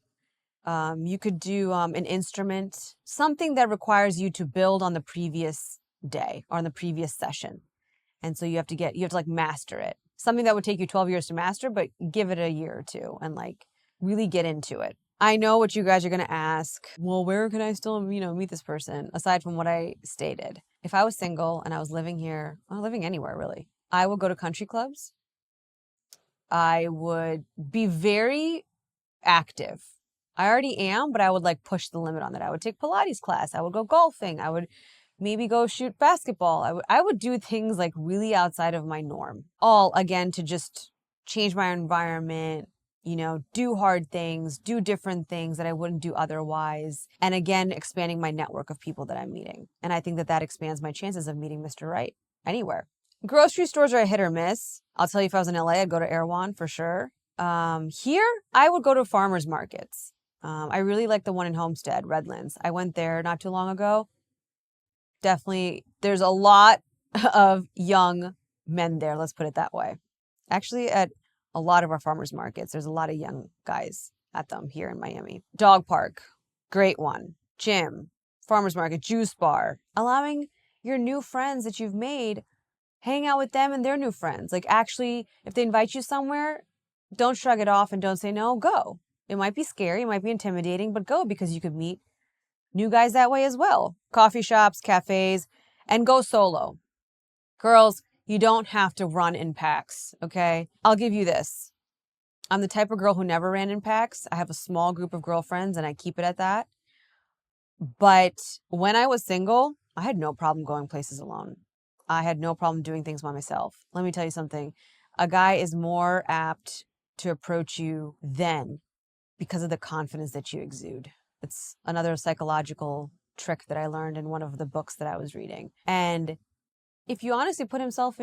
You could do an instrument, something that requires you to build on the previous day or on the previous session. And so you have to like master it. Something that would take you 12 years to master, but give it a year or two and like really get into it. I know what you guys are going to ask. Well, where can I still, meet this person? Aside from what I stated. If I was single and I was living here, or living anywhere really, I would go to country clubs. I would be very active. I already am, but I would like push the limit on that. I would take Pilates class. I would go golfing. I would maybe go shoot basketball. I would do things like really outside of my norm. All again to just change my environment, do hard things, do different things that I wouldn't do otherwise. And again, expanding my network of people that I'm meeting. And I think that expands my chances of meeting Mr. Right anywhere. Grocery stores are a hit or miss. I'll tell you, if I was in LA, I'd go to Erewhon for sure. Here, I would go to farmers markets. I really like the one in Homestead, Redlands. I went there not too long ago. Definitely, there's a lot of young men there, let's put it that way. Actually, at a lot of our farmers markets, there's a lot of young guys at them here in Miami. Dog park, great one. Gym, farmers market, juice bar. Allowing your new friends that you've made, hang out with them and their new friends. Like, actually, if they invite you somewhere, don't shrug it off and don't say no, go. It might be scary, it might be intimidating, but go, because you could meet new guys that way as well. Coffee shops, cafes, and go solo. Girls, you don't have to run in packs, okay? I'll give you this. I'm the type of girl who never ran in packs. I have a small group of girlfriends and I keep it at that. But when I was single, I had no problem going places alone. I had no problem doing things by myself. Let me tell you something. A guy is more apt to approach you then because of the confidence that you exude. It's another psychological trick that I learned in one of the books that I was reading. And if you honestly put yourself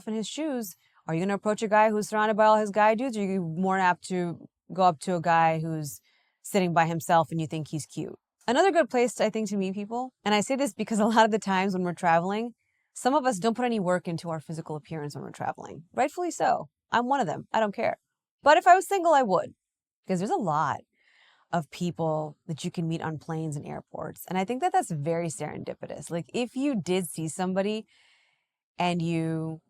in his shoes, are you going to approach a guy who's surrounded by all his guy dudes, or are you more apt to go up to a guy who's sitting by himself and you think he's cute? Another good place, I think, to meet people, and I say this because a lot of the times when we're traveling, some of us don't put any work into our physical appearance when we're traveling. Rightfully so. I'm one of them. I don't care. But if I was single, I would. Because there's a lot of people that you can meet on planes and airports. And I think that that's very serendipitous. Like, if you did see somebody and you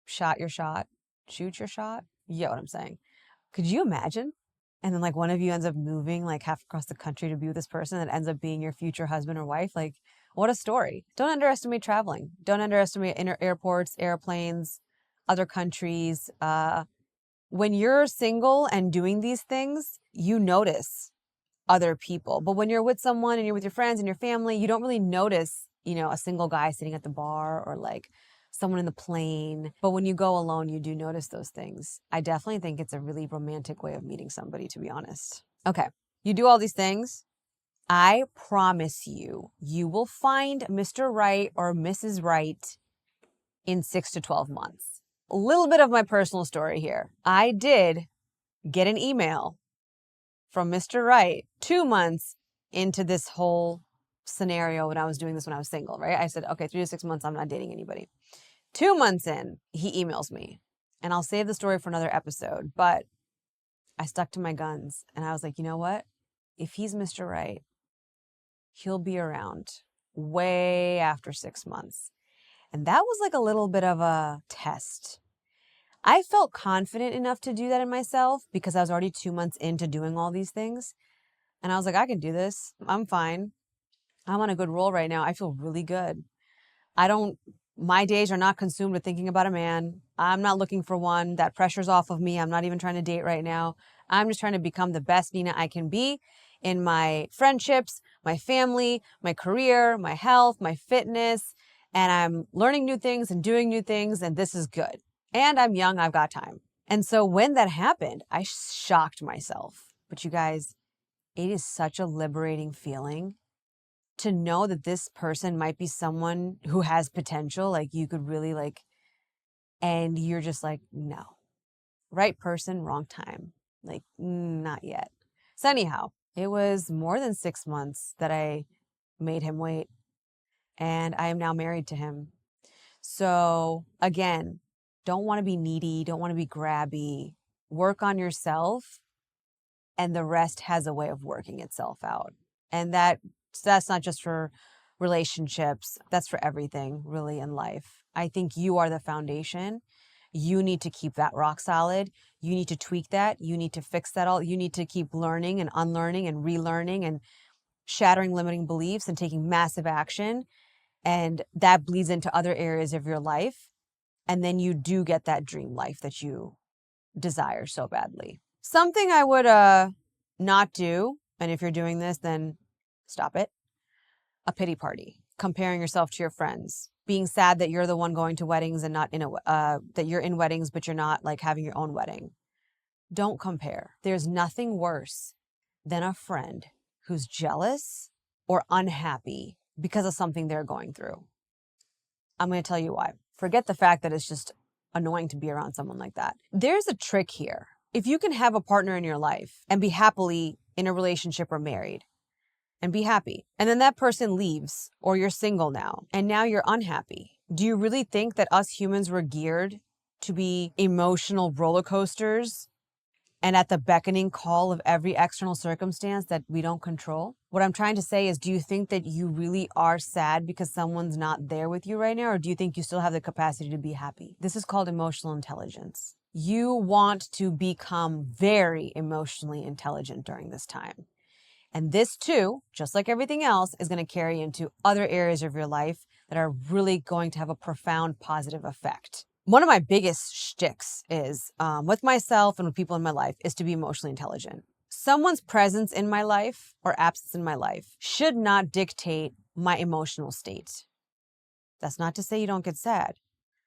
shoot your shot, you get what I'm saying. Could you imagine? And then like one of you ends up moving like half across the country to be with this person that ends up being your future husband or wife. Like, What a story. Don't underestimate traveling. Don't underestimate airports, airplanes, other countries. When you're single and doing these things, you notice other people. But when you're with someone and you're with your friends and your family, you don't really notice, a single guy sitting at the bar or like someone in the plane. But when you go alone, you do notice those things. I definitely think it's a really romantic way of meeting somebody, to be honest. Okay, you do all these things. I promise you, you will find Mr. Right or Mrs. Right in 6 to 12 months. A little bit of my personal story here. I did get an email from Mr. Right 2 months into this whole scenario when I was doing this when I was single, right? I said, okay, 3 to 6 months, I'm not dating anybody. 2 months in, he emails me, and I'll save the story for another episode, but I stuck to my guns and I was like, you know what? If he's Mr. Right, he'll be around way after 6 months. And that was like a little bit of a test. I felt confident enough to do that in myself because I was already 2 months into doing all these things. And I was like, I can do this. I'm fine. I'm on a good roll right now. I feel really good. My days are not consumed with thinking about a man. I'm not looking for one. That pressure's off of me. I'm not even trying to date right now. I'm just trying to become the best Nina I can be in my friendships, my family, my career, my health, my fitness. And I'm learning new things and doing new things. And this is good. And I'm young. I've got time. And so when that happened, I shocked myself. But you guys, it is such a liberating feeling to know that this person might be someone who has potential, like you could really like, and you're just like, no, right person, wrong time. Like, not yet. So anyhow, it was more than 6 months that I made him wait, and I am now married to him. So again, don't want to be needy, don't want to be grabby, work on yourself, and the rest has a way of working itself out. And that's not just for relationships, that's for everything really in life. I think you are the foundation. You need to keep that rock solid. You need to tweak that. You need to fix that all. You need to keep learning and unlearning and relearning and shattering limiting beliefs and taking massive action. And that bleeds into other areas of your life. And then you do get that dream life that you desire so badly. Something I would not do, and if you're doing this, then stop it. A pity party, comparing yourself to your friends, being sad that you're the one going to weddings and not that you're in weddings, but you're not like having your own wedding. Don't compare. There's nothing worse than a friend who's jealous or unhappy because of something they're going through. I'm going to tell you why. Forget the fact that it's just annoying to be around someone like that. There's a trick here. If you can have a partner in your life and be happily in a relationship or married and be happy, and then that person leaves or you're single now and now you're unhappy, do you really think that us humans were geared to be emotional roller coasters and at the beckoning call of every external circumstance that we don't control? What I'm trying to say is, do you think that you really are sad because someone's not there with you right now? Or do you think you still have the capacity to be happy? This is called emotional intelligence. You want to become very emotionally intelligent during this time. And this too, just like everything else, is going to carry into other areas of your life that are really going to have a profound positive effect. One of my biggest shticks is with myself and with people in my life is to be emotionally intelligent. Someone's presence in my life or absence in my life should not dictate my emotional state. That's not to say you don't get sad.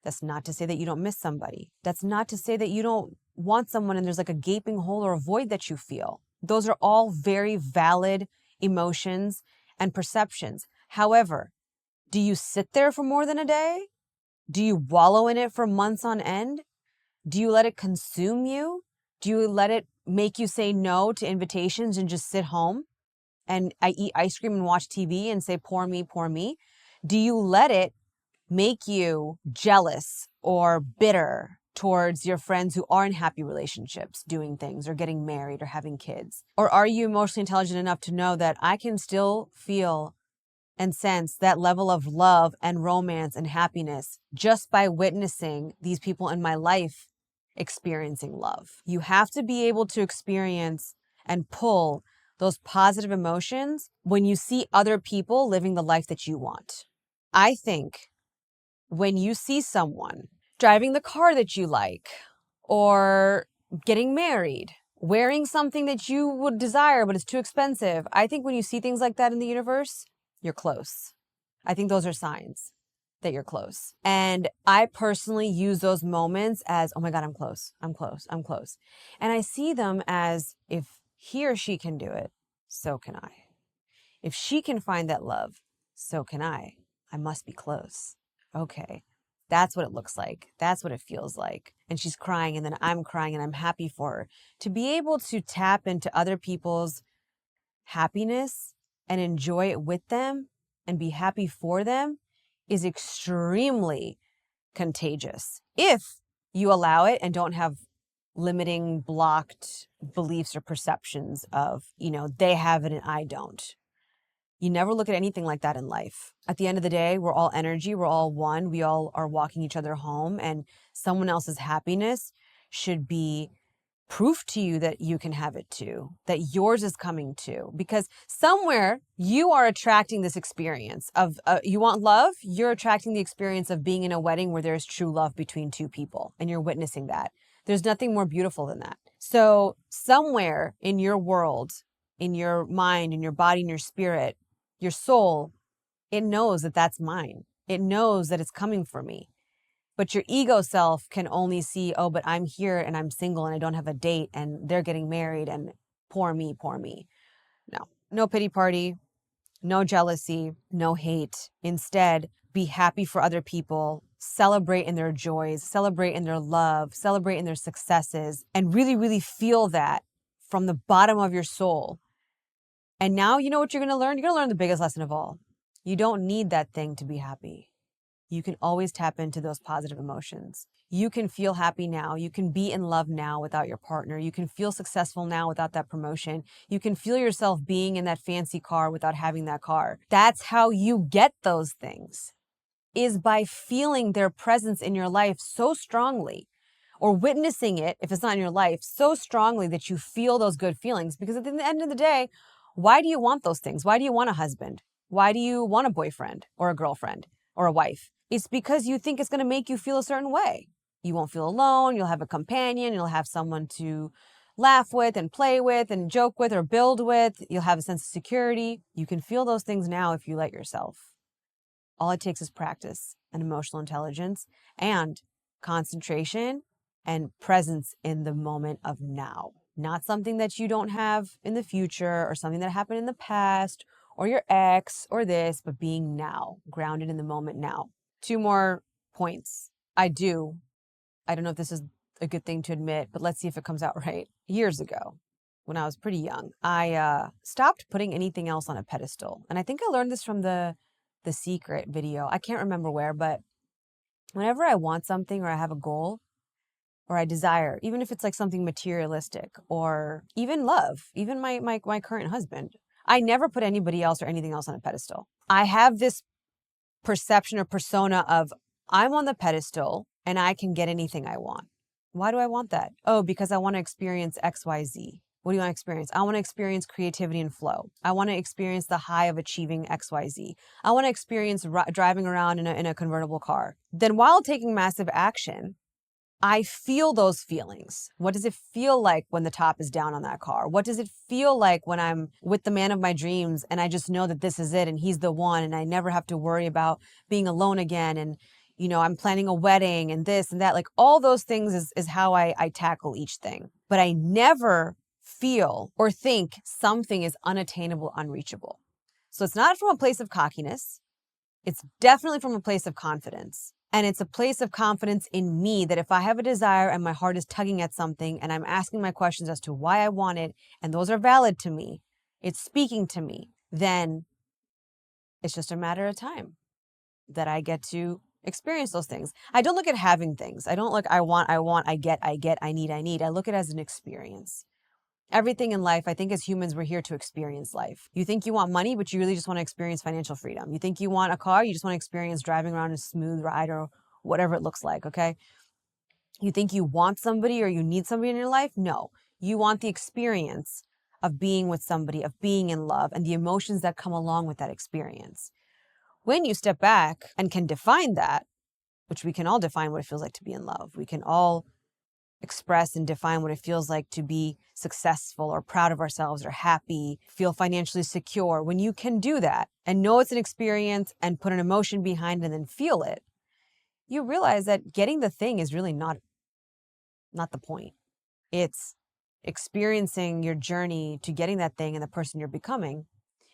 That's not to say that you don't miss somebody. That's not to say that you don't want someone and there's like a gaping hole or a void that you feel. Those are all very valid emotions and perceptions. However, do you sit there for more than a day? Do you wallow in it for months on end? Do you let it consume you? Do you let it make you say no to invitations and just sit home and I eat ice cream and watch TV and say, poor me, poor me? Do you let it make you jealous or bitter towards your friends who are in happy relationships, doing things or getting married or having kids? Or are you emotionally intelligent enough to know that I can still feel and sense that level of love and romance and happiness just by witnessing these people in my life experiencing love? You have to be able to experience and pull those positive emotions when you see other people living the life that you want. I think when you see someone driving the car that you like, or getting married, wearing something that you would desire but it's too expensive, I think when you see things like that in the universe, you're close. I think those are signs that you're close. And I personally use those moments as, oh my God, I'm close, I'm close, I'm close. And I see them as, if he or she can do it, so can I. If she can find that love, so can I. I must be close. Okay. That's what it looks like. That's what it feels like. And she's crying, and then I'm crying, and I'm happy for her. To be able to tap into other people's happiness and enjoy it with them and be happy for them is extremely contagious if you allow it and don't have limiting, blocked beliefs or perceptions of, they have it and I don't. You never look at anything like that in life. At the end of the day, we're all energy. We're all one. We all are walking each other home, and someone else's happiness should be proof to you that you can have it too, that yours is coming too, because somewhere you are attracting this experience of, you want love, you're attracting the experience of being in a wedding where there's true love between two people, and you're witnessing that. There's nothing more beautiful than that. So somewhere in your world, in your mind, in your body, in your spirit, your soul, it knows that that's mine. It knows that it's coming for me. But your ego self can only see, oh, but I'm here and I'm single and I don't have a date and they're getting married and poor me, poor me. No pity party, no jealousy, no hate. Instead, be happy for other people, celebrate in their joys, celebrate in their love, celebrate in their successes, and really, really feel that from the bottom of your soul. And now you know what you're going to learn? You're going to learn the biggest lesson of all. You don't need that thing to be happy. You can always tap into those positive emotions. You can feel happy now. You can be in love now without your partner. You can feel successful now without that promotion. You can feel yourself being in that fancy car without having that car. That's how you get those things, is by feeling their presence in your life so strongly, or witnessing it, if it's not in your life, so strongly that you feel those good feelings. Because at the end of the day, why do you want those things? Why do you want a husband? Why do you want a boyfriend or a girlfriend or a wife? It's because you think it's going to make you feel a certain way. You won't feel alone. You'll have a companion. You'll have someone to laugh with and play with and joke with or build with. You'll have a sense of security. You can feel those things now if you let yourself. All it takes is practice and emotional intelligence and concentration and presence in the moment of now. Not something that you don't have in the future or something that happened in the past or your ex or this, but being now, grounded in the moment now. 2 more points. I don't know if this is a good thing to admit, but let's see if it comes out right. Years ago, when I was pretty young, I stopped putting anything else on a pedestal. And I think I learned this from the Secret video. I can't remember where, but whenever I want something or I have a goal or I desire, even if it's like something materialistic or even love, even my current husband, I never put anybody else or anything else on a pedestal. I have this perception or persona of, I'm on the pedestal and I can get anything I want. Why do I want that? Oh, because I want to experience XYZ. What do you want to experience? I want to experience creativity and flow. I want to experience the high of achieving XYZ. I want to experience driving around in a convertible car. Then while taking massive action, I feel those feelings. What does it feel like when the top is down on that car? What does it feel like when I'm with the man of my dreams and I just know that this is it and he's the one and I never have to worry about being alone again, and I'm planning a wedding and this and that. Like all those things is how I tackle each thing. But I never feel or think something is unattainable, unreachable. So it's not from a place of cockiness. It's definitely from a place of confidence. And it's a place of confidence in me that if I have a desire and my heart is tugging at something and I'm asking my questions as to why I want it, and those are valid to me, it's speaking to me, then it's just a matter of time that I get to experience those things. I don't look at having things. I don't look, I want, I get, I need. I look at it as an experience. Everything in life, I think as humans, we're here to experience life. You think you want money, but you really just want to experience financial freedom. You think you want a car, you just want to experience driving around a smooth ride or whatever it looks like, okay? You think you want somebody or you need somebody in your life? No. You want the experience of being with somebody, of being in love, and the emotions that come along with that experience. When you step back and can define that, which we can all define what it feels like to be in love. We can all express and define what it feels like to be successful or proud of ourselves or happy, feel financially secure. When you can do that and know it's an experience and put an emotion behind it and then feel it, you realize that getting the thing is really not the point. It's experiencing your journey to getting that thing and the person you're becoming,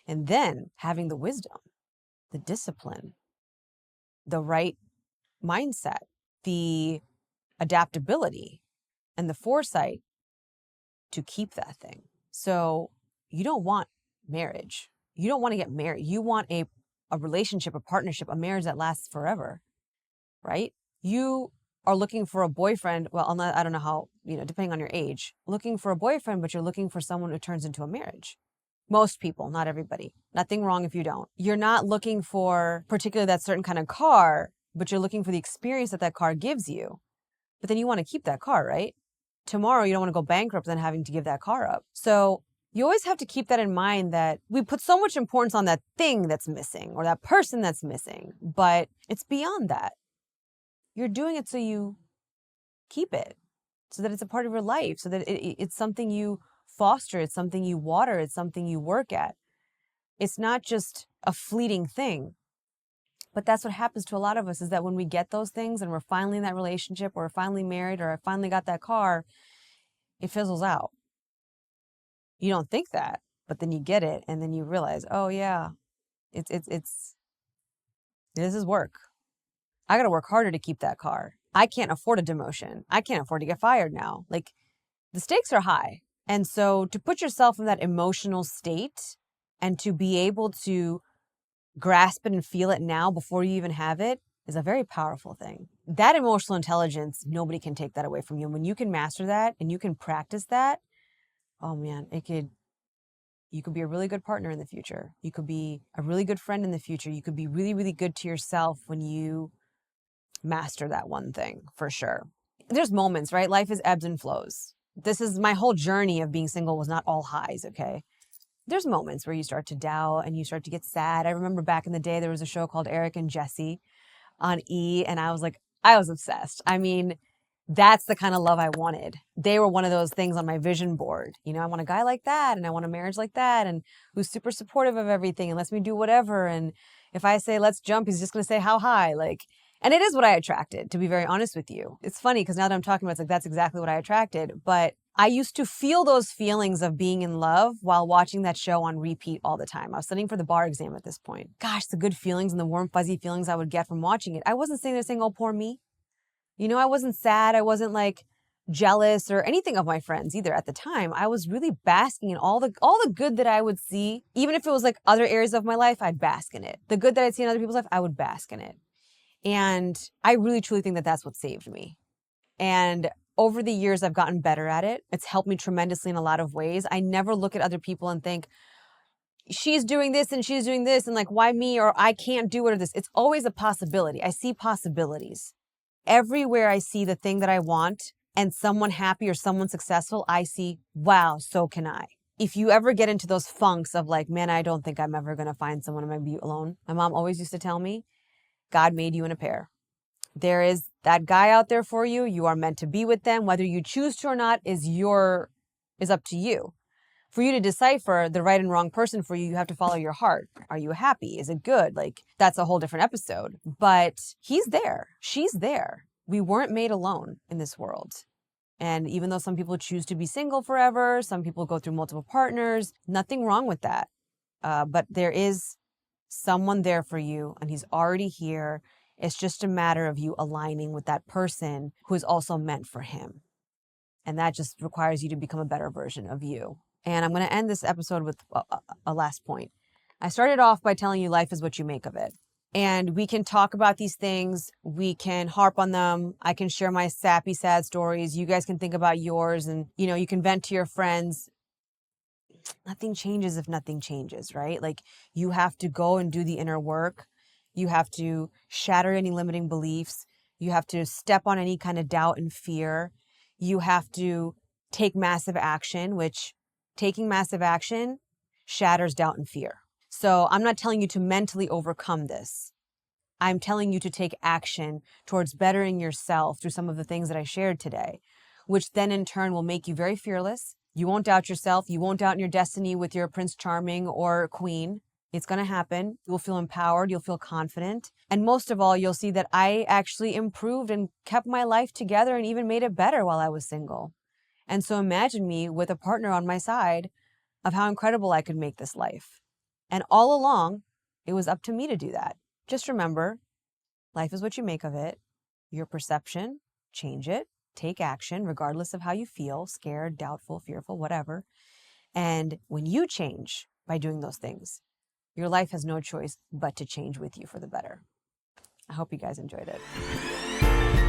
and then having the wisdom, the discipline, the right mindset, the adaptability, and the foresight to keep that thing. So you don't want marriage. You don't want to get married. You want a relationship, a partnership, a marriage that lasts forever, right? You are looking for a boyfriend. Well, I don't know how, depending on your age, looking for a boyfriend, but you're looking for someone who turns into a marriage. Most people, not everybody. Nothing wrong if you don't. You're not looking for particularly that certain kind of car, but you're looking for the experience that car gives you. But then you want to keep that car, right? Tomorrow, you don't want to go bankrupt and having to give that car up. So you always have to keep that in mind, that we put so much importance on that thing that's missing or that person that's missing, but it's beyond that. You're doing it so you keep it, so that it's a part of your life, so that it's something you foster, it's something you water, it's something you work at. It's not just a fleeting thing. But that's what happens to a lot of us, is that when we get those things and we're finally in that relationship, or we're finally married, or I finally got that car, it fizzles out. You don't think that, but then you get it, and then you realize, oh yeah, it's this is work. I got to work harder to keep that car. I can't afford a demotion. I can't afford to get fired now. Like, the stakes are high. And so to put yourself in that emotional state and to be able to grasp it and feel it now before you even have it is a very powerful thing. That emotional intelligence, nobody can take that away from you. When you can master that and you can practice that, oh man, you could be a really good partner in the future. You could be a really good friend in the future. You could be really, really good to yourself when you master that one thing, for sure. There's moments, right? Life is ebbs and flows. This is my whole journey of being single was not all highs, okay? There's moments where you start to doubt and you start to get sad. I remember back in the day, there was a show called Eric and Jesse on E! And I was obsessed. I mean, that's the kind of love I wanted. They were one of those things on my vision board. I want a guy like that, and I want a marriage like that, and who's super supportive of everything and lets me do whatever. And if I say, let's jump, he's just going to say, how high? And it is what I attracted, to be very honest with you. It's funny because now that I'm talking about it, it's that's exactly what I attracted. But I used to feel those feelings of being in love while watching that show on repeat all the time. I was studying for the bar exam at this point. Gosh, the good feelings and the warm, fuzzy feelings I would get from watching it. I wasn't sitting there saying, oh, poor me. I wasn't sad. I wasn't jealous or anything of my friends either at the time. I was really basking in all the good that I would see. Even if it was other areas of my life, I'd bask in it. The good that I'd see in other people's life, I would bask in it. And I really, truly think that that's what saved me. And over the years, I've gotten better at it. It's helped me tremendously in a lot of ways. I never look at other people and think, she's doing this and she's doing this and why me, or I can't do it, or this. It's always a possibility. I see possibilities. Everywhere I see the thing that I want and someone happy or someone successful, I see, wow, so can I. If you ever get into those funks of man, I don't think I'm ever going to find someone I'm going to be alone. My mom always used to tell me, God made you in a pair. There is that guy out there for you. You are meant to be with them. Whether you choose to or not is up to you. For you to decipher the right and wrong person for you, you have to follow your heart. Are you happy? Is it good? That's a whole different episode. But he's there. She's there. We weren't made alone in this world. And even though some people choose to be single forever, some people go through multiple partners, nothing wrong with that. But there is someone there for you, and he's already here. It's just a matter of you aligning with that person who is also meant for him. And that just requires you to become a better version of you. And I'm going to end this episode with a last point. I started off by telling you life is what you make of it. And we can talk about these things. We can harp on them. I can share my sappy, sad stories. You guys can think about yours, and, you can vent to your friends. Nothing changes if nothing changes, right? You have to go and do the inner work. You have to shatter any limiting beliefs. You have to step on any kind of doubt and fear. You have to take massive action, which taking massive action shatters doubt and fear. So I'm not telling you to mentally overcome this. I'm telling you to take action towards bettering yourself through some of the things that I shared today, which then in turn will make you very fearless. You won't doubt yourself. You won't doubt in your destiny with your Prince Charming or Queen. It's going to happen. You'll feel empowered. You'll feel confident. And most of all, you'll see that I actually improved and kept my life together and even made it better while I was single. And so imagine me with a partner on my side of how incredible I could make this life. And all along, it was up to me to do that. Just remember, life is what you make of it. Your perception, change it, take action, regardless of how you feel, scared, doubtful, fearful, whatever. And when you change by doing those things, your life has no choice but to change with you for the better. I hope you guys enjoyed it.